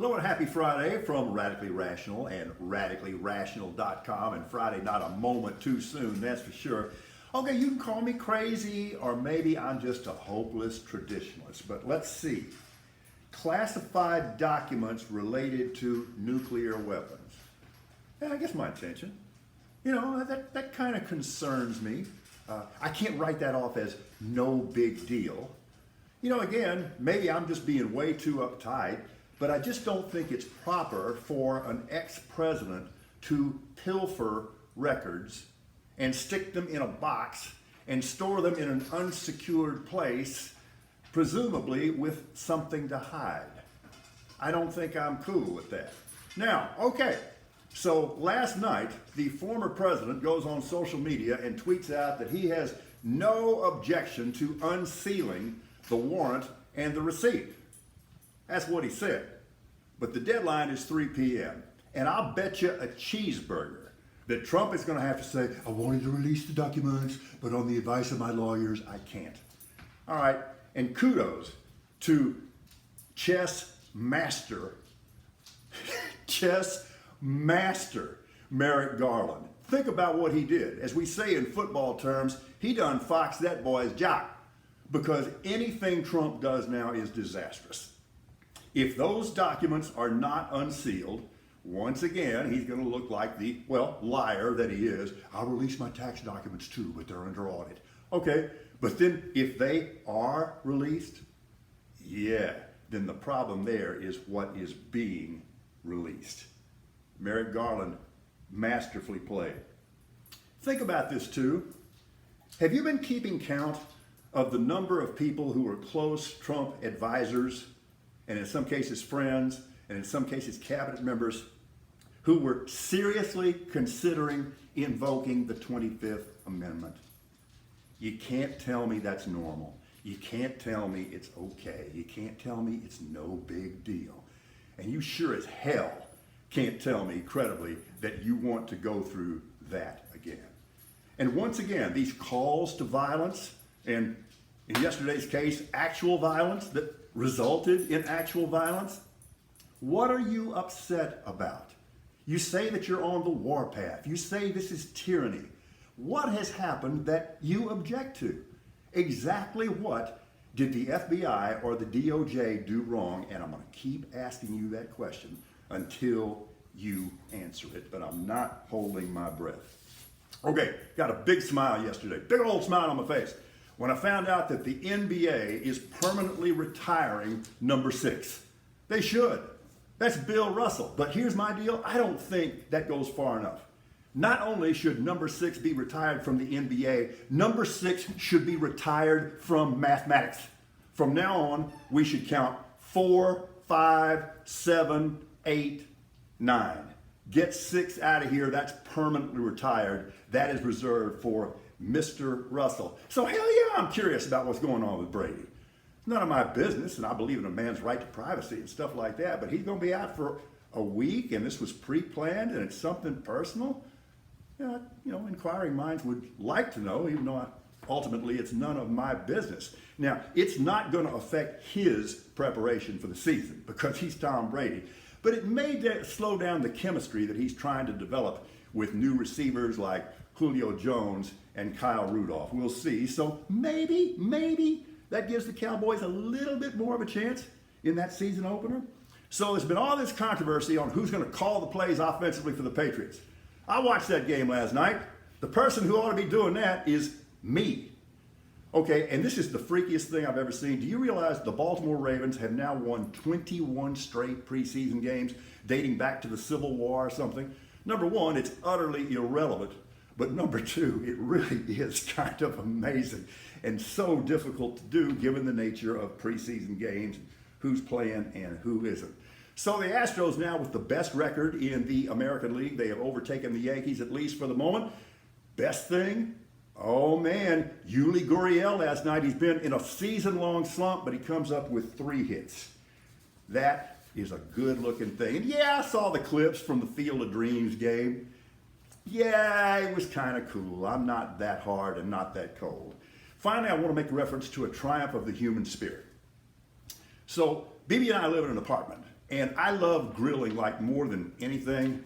Hello and happy Friday from Radically Rational and RadicallyRational.com. And Friday, not a moment too soon, that's for sure. Okay, you can call me crazy, or maybe I'm just a hopeless traditionalist. But let's see. Classified documents related to nuclear weapons. Yeah, I guess my attention. You know, that kind of concerns me. I can't write that off as no big deal. You know, again, maybe I'm just being way too uptight, but I just don't think it's proper for an ex-president to pilfer records and stick them in a box and store them in an unsecured place, presumably with something to hide. I don't think I'm cool with that. Now, okay, so last night, the former president goes on social media and tweets out that he has no objection to unsealing the warrant and the receipt. That's what he said. But the deadline is 3 p.m. And I'll bet you a cheeseburger that Trump is going to have to say, I wanted to release the documents, but on the advice of my lawyers, I can't. All right, and kudos to chess master Merrick Garland. Think about what he did. As we say in football terms, he done foxed that boy's jock, because anything Trump does now is disastrous. If those documents are not unsealed, once again, he's going to look like the, well, liar that he is. I'll release my tax documents too, but they're under audit. Okay, but then if they are released, yeah, then the problem there is what is being released. Merrick Garland masterfully played. Think about this too. Have you been keeping count of the number of people who were close Trump advisors, and in some cases friends, and in some cases cabinet members, who were seriously considering invoking the 25th Amendment? You can't tell me that's normal. You can't tell me it's okay. You can't tell me it's no big deal. And you sure as hell can't tell me credibly that you want to go through that again. And once again, these calls to violence, and in yesterday's case, actual violence that resulted in actual violence, what are you upset about? You say that you're on the warpath. You say this is tyranny. What has happened that you object to? Exactly what did the FBI or the DOJ do wrong? And I'm going to keep asking you that question until you answer it, but I'm not holding my breath. Okay, got a big smile yesterday, big old smile on my face, when I found out that the NBA is permanently retiring number 6. They should. That's Bill Russell. But here's my deal. I don't think that goes far enough. Not only should number 6 be retired from the NBA, number 6 should be retired from mathematics. From now on, we should count 4, 5, 7, 8, 9. Get 6 out of here. That's permanently retired. That is reserved for Mr. Russell. So hell yeah, I'm curious about what's going on with Brady. It's none of my business, and I believe in a man's right to privacy and stuff like that, but he's going to be out for a week, and this was pre-planned, and it's something personal. Inquiring minds would like to know, even though ultimately it's none of my business. Now, it's not going to affect his preparation for the season because he's Tom Brady, but it may slow down the chemistry that he's trying to develop with new receivers like Julio Jones and Kyle Rudolph. We'll see. So maybe that gives the Cowboys a little bit more of a chance in that season opener. So there's been all this controversy on who's going to call the plays offensively for the Patriots. I watched that game last night. The person who ought to be doing that is me. Okay, and this is the freakiest thing I've ever seen. Do you realize the Baltimore Ravens have now won 21 straight preseason games dating back to the Civil War or something? Number one, it's utterly irrelevant. But number two, it really is kind of amazing and so difficult to do given the nature of preseason games, who's playing and who isn't. So the Astros now with the best record in the American League. They have overtaken the Yankees, at least for the moment. Best thing, oh man, Yuli Gurriel last night. He's been in a season-long slump, but he comes up with 3 hits. That is a good-looking thing. And yeah, I saw the clips from the Field of Dreams game. Yeah, it was kind of cool. I'm not that hard and not that cold. Finally, I want to make reference to a triumph of the human spirit. So, BB and I live in an apartment, And I love grilling like more than anything.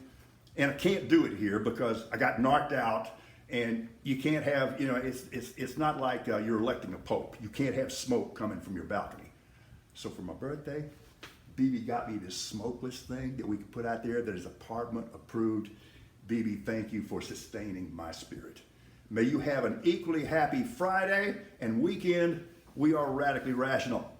And I can't do it here because I got knocked out. And you can't have, it's not like you're electing a pope. You can't have smoke coming from your balcony. So for my birthday, BB got me this smokeless thing that we can put out there that is apartment approved. BB, thank you for sustaining my spirit. May you have an equally happy Friday and weekend. We are Radically Rational.